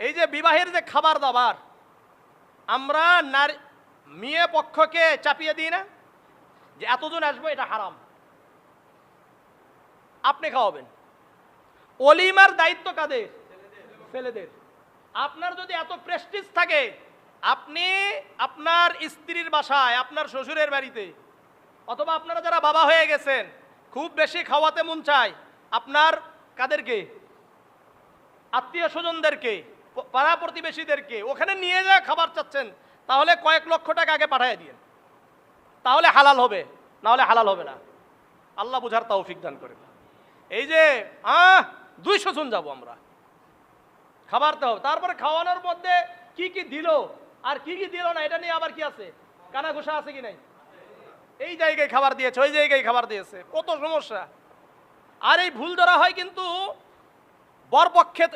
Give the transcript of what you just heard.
এই যে বিবাহের যে খাবার দাবার আমরা নারী মেয়ে পক্ষকে চাপিয়ে দিই না যে এতজন আসবো, এটা হারাম, আপনি খাওয়াবেন। অলিমার দায়িত্ব কাদের? ছেলেদের। আপনার যদি এত প্রেস্টিজ থাকে, আপনি আপনার স্ত্রীর বাসায়, আপনার শ্বশুরের বাড়িতে, অথবা আপনারা যারা বাবা হয়ে গেছেন, খুব বেশি খাওয়াতে মন চায় আপনার কাদেরকে? আত্মীয় স্বজনদেরকে, পাড়া প্রতিবেশীদেরকে, ওখানে নিয়ে যা খাবার চাচ্ছেন, তাহলে কয়েক লক্ষ টাকা আগে পাঠিয়ে দিন, তাহলে হালাল হবে, না হলে হালাল হবে না। আল্লাহ বুঝার তৌফিক দান করেন। এই যে 200 জন যাবো আমরা, খাবারতে হবে, তারপরে খাওয়ানোর মধ্যে কি কি দিল আর কি কি দিল না, এটা নিয়ে আবার কি আছে, কানা ঘোষা আছে কি নাই? এই জায়গায় খাবার দিয়েছে, ওই জায়গায় খাবার দিয়েছে, কত সমস্যা। আর এই ভুল ধরা হয় কিন্তু বরপক্ষের